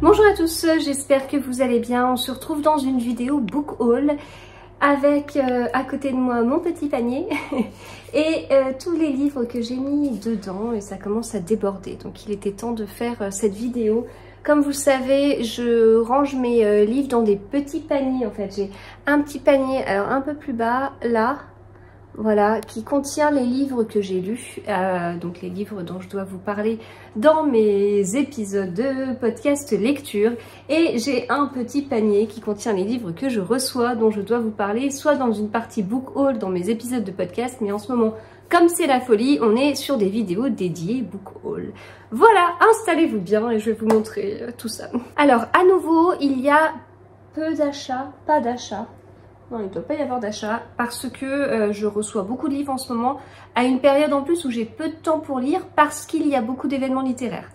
Bonjour à tous, j'espère que vous allez bien. On se retrouve dans une vidéo book haul avec à côté de moi mon petit panier et tous les livres que j'ai mis dedans et ça commence à déborder. Donc il était temps de faire cette vidéo. Comme vous le savez, je range mes livres dans des petits paniers en fait. J'ai un petit panier, alors un peu plus bas, là. Voilà, qui contient les livres que j'ai lus, donc les livres dont je dois vous parler dans mes épisodes de podcast lecture. Et j'ai un petit panier qui contient les livres que je reçois, dont je dois vous parler, soit dans une partie book haul dans mes épisodes de podcast, mais en ce moment, comme c'est la folie, on est sur des vidéos dédiées book haul. Voilà, installez-vous bien et je vais vous montrer tout ça. Alors, à nouveau, il y a peu d'achats, pas d'achats. Non, il ne doit pas y avoir d'achat parce que je reçois beaucoup de livres en ce moment à une période en plus où j'ai peu de temps pour lire parce qu'il y a beaucoup d'événements littéraires.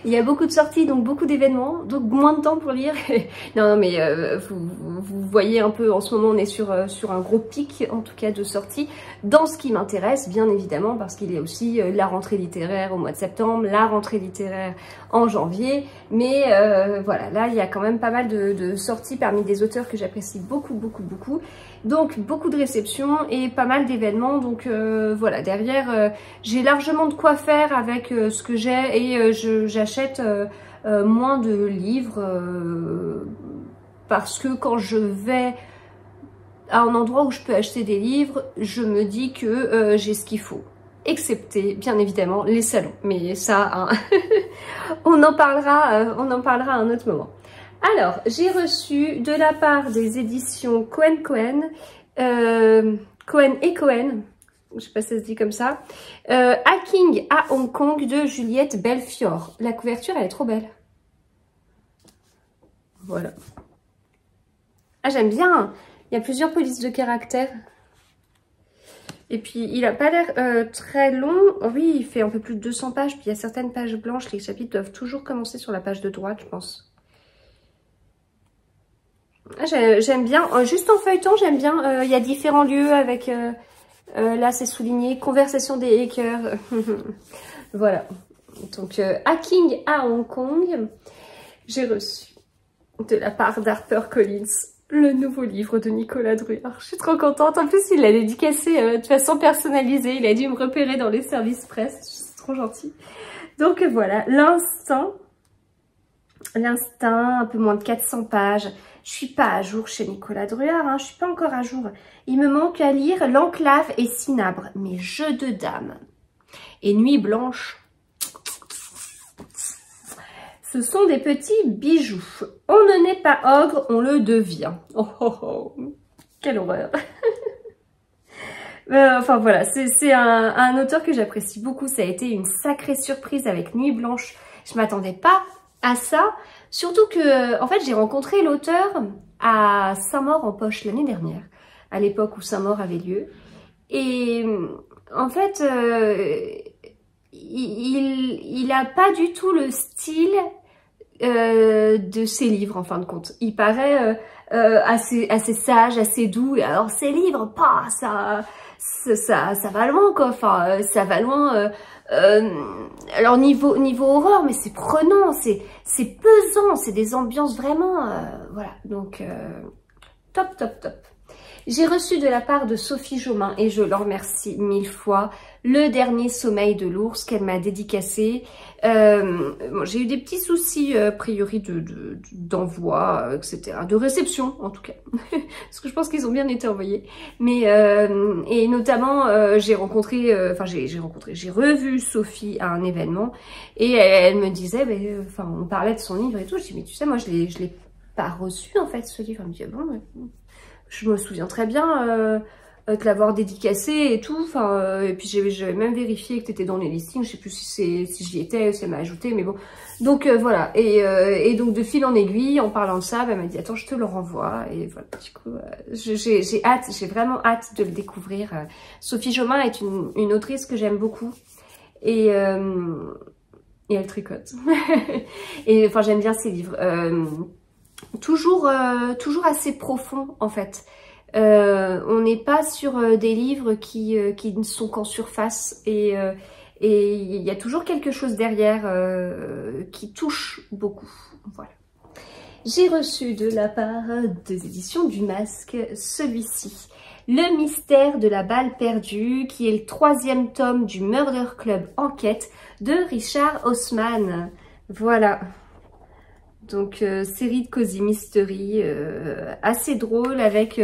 Il y a beaucoup de sorties, donc beaucoup d'événements, donc moins de temps pour lire. Non, mais vous voyez un peu, en ce moment on est sur un gros pic en tout cas de sorties dans ce qui m'intéresse bien évidemment parce qu'il y a aussi la rentrée littéraire au mois de septembre, la rentrée littéraire en janvier, mais voilà, là il y a quand même pas mal de sorties parmi des auteurs que j'apprécie beaucoup, donc beaucoup de réceptions et pas mal d'événements, donc voilà, derrière j'ai largement de quoi faire avec ce que j'ai et j'achète moins de livres parce que quand je vais à un endroit où je peux acheter des livres, je me dis que j'ai ce qu'il faut. Excepté, bien évidemment, les salons. Mais ça, hein, on en parlera à un autre moment. Alors, j'ai reçu de la part des éditions Cohen et Cohen, je sais pas si ça se dit comme ça, Hacking à Hong Kong de Juliette Belfiore. La couverture, elle est trop belle. Voilà. Ah, j'aime bien. Il y a plusieurs polices de caractère. Et puis, il n'a pas l'air très long. Oui, il fait un peu plus de 200 pages. Puis, il y a certaines pages blanches. Les chapitres doivent toujours commencer sur la page de droite, je pense. Ah, j'aime bien. Juste en feuilleton, j'aime bien. Il y a différents lieux avec... là, c'est souligné. Conversation des hackers. Voilà. Donc, Hacking à Hong Kong. J'ai reçu de la part d'HarperCollins le nouveau livre de Nicolas Druard. Je suis trop contente. En plus, il l'a dédicacé de façon personnalisée. Il a dû me repérer dans les services presse. C'est trop gentil. Donc voilà, L'Instinct, un peu moins de 400 pages. Je suis pas à jour chez Nicolas Druard, hein. Je suis pas encore à jour. Il me manque à lire L'Enclave et Cinabre, mes jeux de dames. Et Nuit Blanche. Ce sont des petits bijoux. On ne naît pas ogre, on le devient. Oh oh oh, quelle horreur. Enfin voilà, c'est un auteur que j'apprécie beaucoup. Ça a été une sacrée surprise avec Nuit Blanche. Je m'attendais pas à ça. Surtout que, en fait, j'ai rencontré l'auteur à Saint-Maur-en-Poche l'année dernière, à l'époque où Saint-Maur avait lieu. Et en fait, il a pas du tout le style de ses livres en fin de compte. Il paraît assez sage, assez doux. Et alors ses livres, ça va loin quoi. Enfin, ça va loin. Alors niveau horreur, mais c'est prenant, c'est pesant, c'est des ambiances vraiment. Voilà, donc top. J'ai reçu de la part de Sophie Jomain, et je l'en remercie 1000 fois, Le Dernier Sommeil de l'Ours qu'elle m'a dédicacé. Bon, j'ai eu des petits soucis, a priori, d'envoi, etc. De réception, en tout cas. Parce que je pense qu'ils ont bien été envoyés. Mais, et notamment, j'ai revu Sophie à un événement, et elle me disait, enfin, on parlait de son livre et tout. Je dis, mais tu sais, moi, je l'ai pas reçu, en fait, ce livre. Elle me dit, ah bon, je me souviens très bien de l'avoir dédicacé et tout. Enfin, et puis j'avais même vérifié que tu étais dans les listings. Je sais plus si j'y étais, si elle m'a ajouté, mais bon. Donc voilà. Et donc de fil en aiguille, en parlant de ça, elle m'a dit attends, je te le renvoie. Et voilà. Du coup, j'ai hâte, j'ai vraiment hâte de le découvrir. Sophie Jomain est une autrice que j'aime beaucoup et elle tricote. Et enfin, j'aime bien ses livres. Toujours assez profond en fait. On n'est pas sur des livres qui ne sont qu'en surface et et il y a toujours quelque chose derrière qui touche beaucoup. Voilà. J'ai reçu de la part des éditions du Masque celui-ci, Le mystère de la balle perdue, qui est le 3e tome du Murder Club Enquête de Richard Osman. Voilà. Donc série de cozy mystery assez drôle avec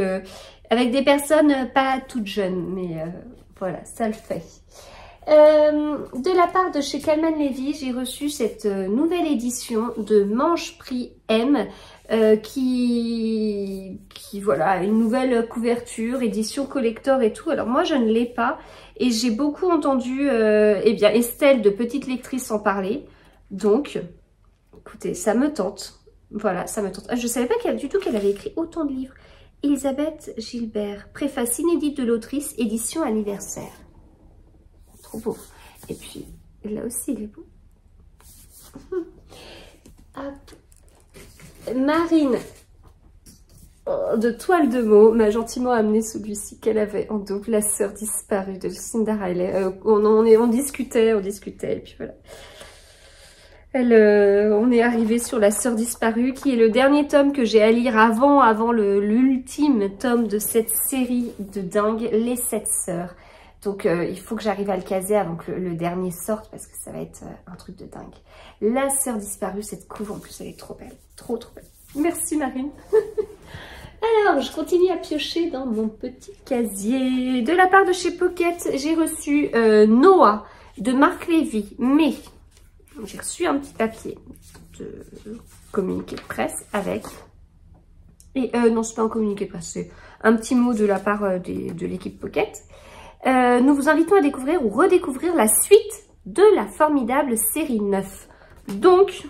des personnes pas toutes jeunes, mais voilà, ça le fait. De la part de chez Calman Levy, j'ai reçu cette nouvelle édition de Mange Prix M qui voilà, a une nouvelle couverture, édition collector et tout. Alors moi je ne l'ai pas et j'ai beaucoup entendu eh bien Estelle de Petite Lectrice en parler. Donc écoutez, ça me tente. Voilà, ça me tente. Je ne savais pas du tout qu'elle avait écrit autant de livres. Elisabeth Gilbert, préface inédite de l'autrice, édition anniversaire. Trop beau. Et puis, là aussi, il est beau. Hop. Marine, de Toile de mots, m'a gentiment amené celui-ci qu'elle avait en double, La sœur disparue de Lucinda Riley. On discutait, et puis voilà. On est arrivé sur La sœur disparue, qui est le dernier tome que j'ai à lire avant l'ultime tome de cette série de dingue, Les 7 sœurs. Donc il faut que j'arrive à le caser avant que le dernier sorte, parce que ça va être un truc de dingue. La sœur disparue, cette couve en plus, elle est trop belle. Trop belle. Merci Marine. Alors, je continue à piocher dans mon petit casier. De la part de chez Pocket, j'ai reçu Noah de Marc Lévy. Mais j'ai reçu un petit papier de communiqué de presse avec... Et non, c'est pas un communiqué de presse, c'est un petit mot de la part de l'équipe Pocket. Nous vous invitons à découvrir ou redécouvrir la suite de la formidable série 9. Donc,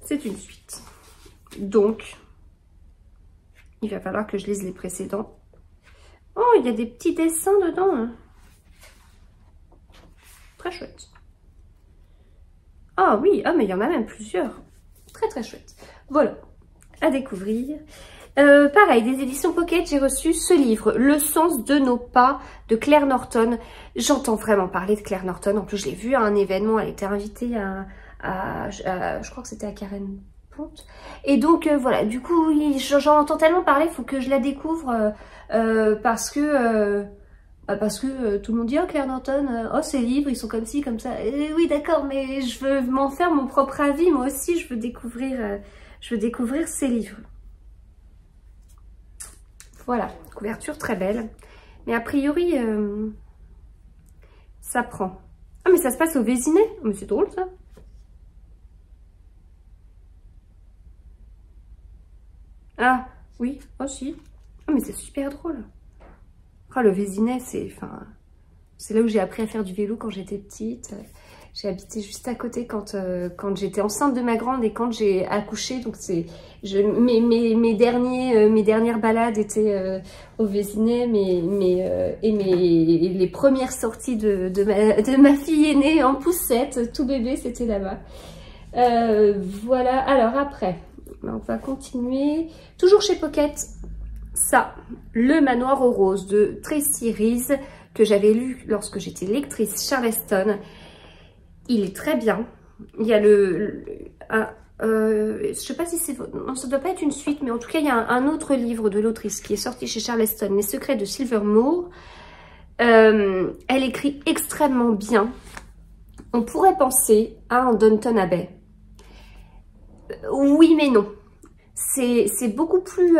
c'est une suite. Donc, il va falloir que je lise les précédents. Oh, il y a des petits dessins dedans. Hein. Très chouette. Ah oui, mais il y en a même plusieurs. Très chouette. Voilà, à découvrir. Pareil, des éditions Pocket, j'ai reçu ce livre, Le sens de nos pas, de Claire Norton. J'entends vraiment parler de Claire Norton. En plus, je l'ai vue à un événement. Elle était invitée je crois que c'était à Karen Ponte. Et donc, voilà, du coup, j'en entends tellement parler, il faut que je la découvre parce que tout le monde dit « Oh, Claire Norton, oh, ces livres, ils sont comme ci, comme ça. » Oui, d'accord, mais je veux m'en faire mon propre avis. Moi aussi, je veux découvrir ces livres. Voilà, couverture très belle. Mais a priori, ça prend. Ah, mais ça se passe au Vésinet. Mais c'est drôle, ça. Ah, oui, aussi. Ah, mais c'est super drôle. Ah, le Vésinet, c'est là où j'ai appris à faire du vélo quand j'étais petite. J'ai habité juste à côté quand j'étais enceinte de ma grande et quand j'ai accouché. Donc mes dernières balades étaient au Vésinet, les premières sorties de ma fille aînée en poussette, tout bébé, c'était là-bas. Voilà, alors après, on va continuer. Toujours chez Pocket, ça, Le Manoir aux Roses de Tracy Rees, que j'avais lu lorsque j'étais lectrice Charleston. Il est très bien. Il y a je sais pas si c'est... Non, ça doit pas être une suite, mais en tout cas, il y a un autre livre de l'autrice qui est sorti chez Charleston, Les Secrets de Silvermoor. Elle écrit extrêmement bien. On pourrait penser à un Downton Abbey. Oui, mais non. C'est beaucoup plus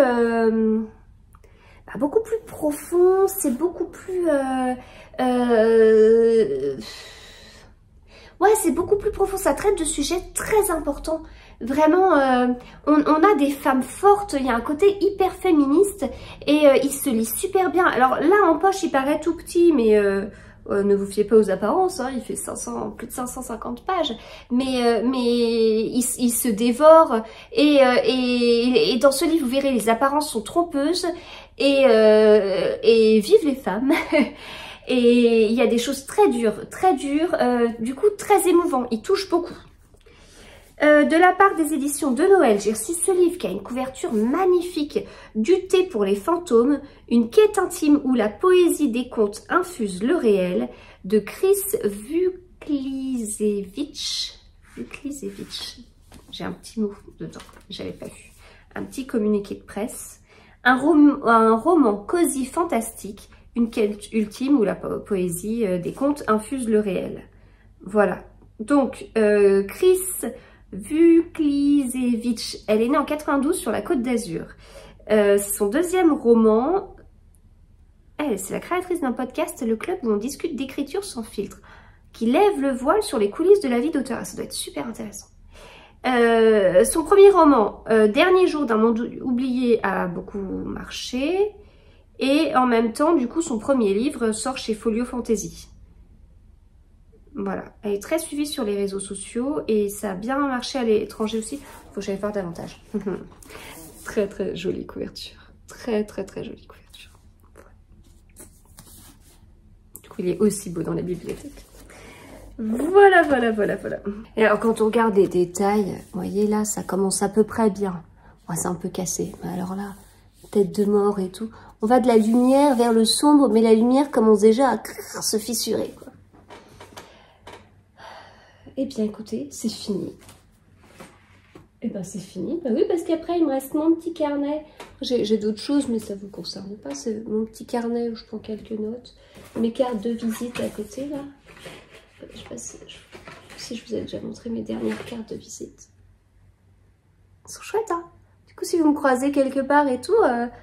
profond, c'est beaucoup plus... Ouais, c'est beaucoup plus profond, ça traite de sujets très importants. Vraiment, on a des femmes fortes, il y a un côté hyper féministe et il se lit super bien. Alors là, en poche, il paraît tout petit, mais ne vous fiez pas aux apparences, hein, il fait plus de 550 pages. Mais il se dévore et dans ce livre, vous verrez, les apparences sont trompeuses et vive les femmes. Et il y a des choses très dures, du coup très émouvant, il touche beaucoup. De la part des éditions de Noël, j'ai reçu ce livre qui a une couverture magnifique, Du thé pour les fantômes, une quête intime où la poésie des contes infuse le réel, de Chris Vuklisevich. J'ai un petit mot dedans, j'avais pas vu. Un petit communiqué de presse. Un roman cosy fantastique, une quête ultime où la poésie des contes infuse le réel. Voilà. Donc, Chris Vuklisevich, elle est née en 92 sur la Côte d'Azur. C'est son deuxième roman. C'est la créatrice d'un podcast, Le Club, où on discute d'écriture sans filtre, qui lève le voile sur les coulisses de la vie d'auteur. Ah, ça doit être super intéressant. Son premier roman, Dernier jour d'un monde oublié, a beaucoup marché. Et en même temps, du coup, son premier livre sort chez Folio Fantasy. Voilà. Elle est très suivie sur les réseaux sociaux et ça a bien marché à l'étranger aussi. Faut que j'aille voir davantage. Très, très jolie couverture. Très, très, très jolie couverture. Du coup, il est aussi beau dans la bibliothèque. Voilà. Et alors, quand on regarde les détails, vous voyez là, ça commence à peu près bien. Ouais, c'est un peu cassé. Mais alors là, tête de mort et tout. On va de la lumière vers le sombre, mais la lumière commence déjà à se fissurer, quoi. Eh bien, écoutez, c'est fini. Eh ben, c'est fini. Ben oui, parce qu'après, il me reste mon petit carnet. J'ai d'autres choses, mais ça ne vous concerne pas. C'est mon petit carnet où je prends quelques notes. Mes cartes de visite à côté, là. Je sais pas si je vous ai déjà montré mes dernières cartes de visite. Elles sont chouettes, hein. Du coup, si vous me croisez quelque part et tout,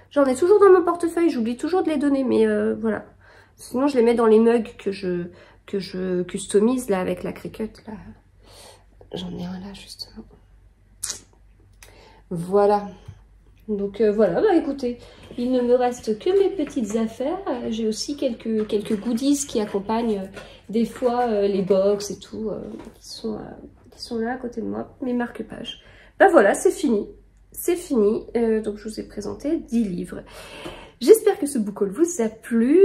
j'en ai toujours dans mon portefeuille. J'oublie toujours de les donner, mais voilà. Sinon, je les mets dans les mugs que je customise, là, avec la Cricut, là. J'en ai un là, justement. Voilà. Donc, voilà, bah écoutez, il ne me reste que mes petites affaires. J'ai aussi quelques goodies qui accompagnent des fois les box et tout, qui sont là à côté de moi, mes marque-pages. Bah voilà, c'est fini. C'est fini. Donc, je vous ai présenté 10 livres. J'espère que ce book haul vous a plu.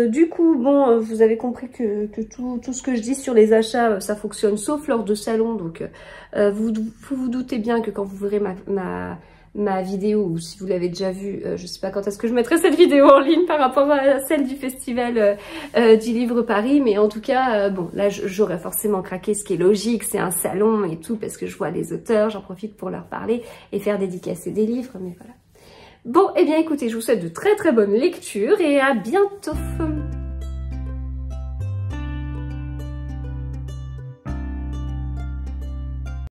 Du coup, bon, vous avez compris que tout ce que je dis sur les achats, ça fonctionne sauf lors de salon. Donc, vous vous doutez bien que quand vous verrez ma vidéo, ou si vous l'avez déjà vue, je sais pas quand est-ce que je mettrai cette vidéo en ligne par rapport à celle du festival du livre Paris, mais en tout cas, bon, là j'aurais forcément craqué, ce qui est logique, c'est un salon et tout, parce que je vois les auteurs, j'en profite pour leur parler et faire dédicacer des livres, mais voilà. Bon, eh bien écoutez, je vous souhaite de très très bonnes lectures et à bientôt.